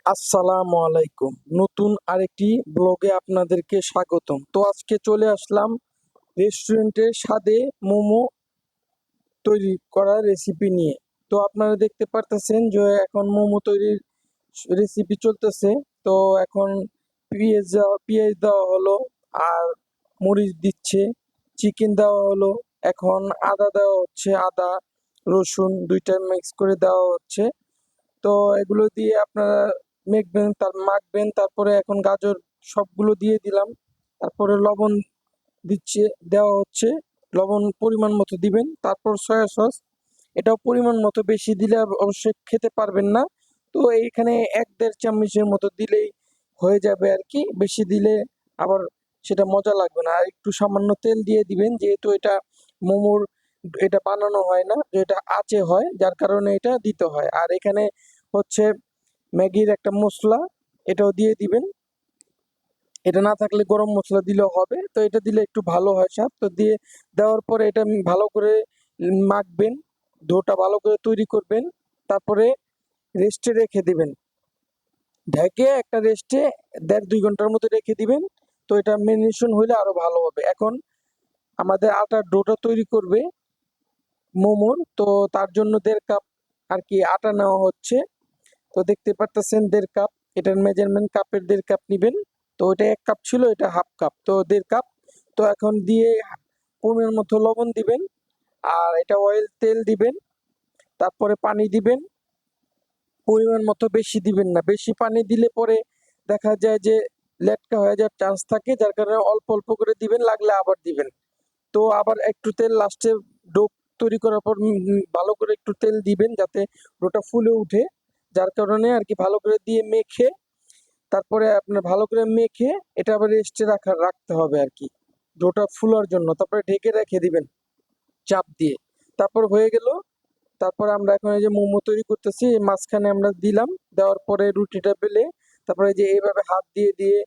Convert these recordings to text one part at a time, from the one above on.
আসসালামু আলাইকুম। নতুন আরেকটি ব্লগে আপনাদেরকে স্বাগতম। তো আজকে চলে আসলাম রেস্টুরেন্টের স্বাদে মোমো তৈরি করার রেসিপি নিয়ে। তো আপনারা দেখতে পারতেছেন যে এখন মোমো তৈরির রেসিপি চলতেছে। তো এখন পেঁয়াজ দেওয়া হলো, আর মরিচ দিচ্ছে, চিকেন দেওয়া হলো, এখন আদা দেওয়া হচ্ছে, আদা রসুন দুইটা মিক্স করে দেওয়া হচ্ছে। তো এগুলো দিয়ে আপনারা মাখবেন, তারপরে এখন গাজর সবগুলো দিয়ে দিলাম, তারপরে লবণ দিচ্ছে দেওয়া হচ্ছে, লবণ পরিমাণ মতো দিবেন, তারপর সয়া সস এটাও পরিমাণ মতো, বেশি দিলে অবশ্যই খেতে পারবেন না। তো এইখানে ১-১.৫ চামচের মতো দিলেই হয়ে যাবে আর কি, বেশি দিলে আবার সেটা মজা লাগবে না। আর একটু সামান্য তেল দিয়ে দিবেন, যেহেতু এটা মোমোর এটা বানানো হয় না, এটা আঁচে হয়, যার কারণে এটা দিতে হয়। আর এখানে হচ্ছে ম্যাগির একটা মশলা, এটাও দিয়ে দিবেন। এটা না থাকলে গরম মশলা দিলেও হবে, তো এটা দিলে একটু ভালো হয় স্বাদ। তো দিয়ে দেওয়ার পরে এটা ভালো করে মাখবেন, ডোটা ভালো করে তৈরি করবেন, তারপরে রেস্টে রেখে দিবেন। ঢেকে একটা রেস্টে ১.৫-২ ঘন্টার মতো রেখে দিবেন। তো এটা ম্যারিনেশন হইলে আরো ভালো হবে। এখন আমাদের আটার ডোটা তৈরি করবে মোমোর, তো তার জন্য ১.৫ কাপ আর কি আটা নেওয়া হচ্ছে। তো দেখতে পারতেছেন ১.৫ কাপ, এটার মেজারমেন্ট কাপের ১.৫ কাপ নিবেন। তো ওইটা ১ কাপ ছিল, এটা হাফ কাপ, তো ১.৫ কাপ। তো এখন দিয়ে পরিমাণ মতো লবণ দিবেন, আর এটা তেল দিবেন, তারপরে পানি দিবেন পরিমাণ মতো, বেশি দিবেন না। বেশি পানি দিলে পরে দেখা যায় যে লেটকা হয়ে যাওয়ার চান্স থাকে, যার কারণে অল্প অল্প করে দিবেন, লাগলে আবার দিবেন। তো আবার একটু তেল লাস্টে ডো তৈরি করার পর ভালো করে একটু তেল দিবেন, যাতে ডোটা ফুলে উঠে, যার কারণে আর কি ভালো করে দিয়ে মেখে, তারপরে আপনার ভালো করে মেখে এটা আবার রেস্টে রাখতে হবে আর কি, ডোটা ফুলার জন্য। তারপরে ঢেকে রেখে দিবেন চাপ দিয়ে। তারপর হয়ে গেল। তারপরে আমরা এখন এই যে মোমো তৈরি করতেছি, এই মাঝখানে আমরা দিলাম, দেওয়ার পরে রুটিটা বেলে, তারপরে এই যে এইভাবে হাত দিয়ে দিয়ে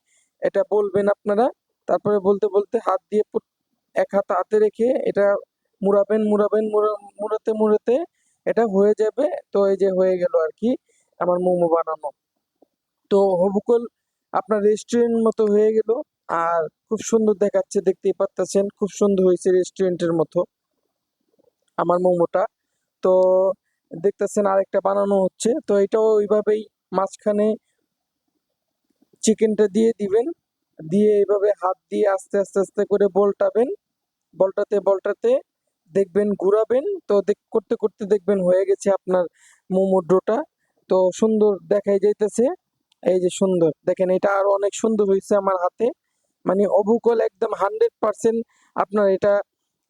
এটা বলবেন আপনারা। তারপরে বলতে বলতে হাত দিয়ে এক হাত হাতে রেখে এটা মুড়াতে মুড়াতে এটা হয়ে যাবে। তো এই যে হয়ে গেল আর কি আমার মোমো বানানো। তো হবুকল আপনার রেস্টুরেন্ট মতো হয়ে গেল, আর খুব সুন্দর দেখাচ্ছে, দেখতেই পারতেছেন খুব সুন্দর হয়েছে রেস্টুরেন্টের মতো আমার মোমোটা। তো দেখতেছেন আরেকটা বানানো হচ্ছে, তো এটাও ওইভাবেই মাঝখানে চিকেনটা দিয়ে দিবেন, দিয়ে এইভাবে হাত দিয়ে আস্তে আস্তে আস্তে করে বলটাতে দেখবেন ঘুরাবেন। তো করতে করতে দেখবেন হয়ে গেছে আপনার মোমোর ডোটা। তো সুন্দর দেখাই যাইতেছে, এই যে সুন্দর দেখেন, এটা আরো অনেক সুন্দর হয়েছে আমার হাতে, মানে অবিকল একদম 100% আপনার এটা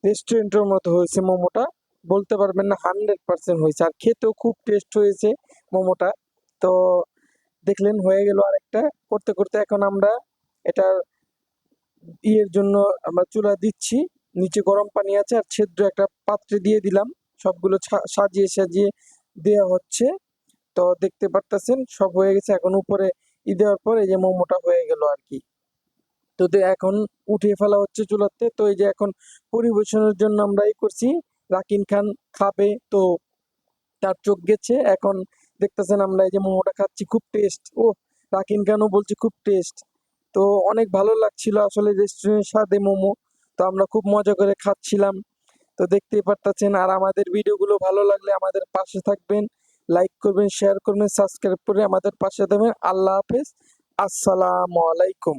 রেস্টুরেন্টের মতো হয়েছে মোমোটা, বলতে পারবেন না 100% হয়েছে। আর খেতেও খুব টেস্ট হয়েছে মোমোটা। তো দেখলেন হয়ে গেল আরেকটা। করতে করতে এখন আমরা এটা ইয়ের জন্য আমরা চুলা দিচ্ছি, নিচে গরম পানি আছে, আর ছিদ্র একটা পাত্রে দিয়ে দিলাম, সবগুলো সাজিয়ে সাজিয়ে দেওয়া হচ্ছে। তো দেখতে পারতেছেন সব হয়ে গেছে, এখন উপরে দেওয়ার পর এই যে মোমোটা হয়ে গেল আর কি। তো এখন উঠিয়ে ফেলা হচ্ছে চুলাতে। তো এই যে এখন পরিবেশনের জন্য আমরা এই করছি, রাকিন খান খাবে, তো তার চোখ গেছে। এখন দেখতেছেন আমরা এই যে মোমোটা খাচ্ছি, খুব টেস্ট। ও, রাকিন খানও বলছে খুব টেস্ট। তো অনেক ভালো লাগছিল আসলে রেস্টুরেন্টের স্বাদে মোমো। তো আমরা খুব মজা করে খাচ্ছিলাম। তো দেখতেই পারতেছেন। আর আমাদের ভিডিওগুলো ভালো লাগলে আমাদের পাশে থাকবেন, লাইক করবেন, শেয়ার করবেন, সাবস্ক্রাইব করে আমাদের পাশে থাকবেন। আল্লাহ হাফেজ, আসসালামু আলাইকুম।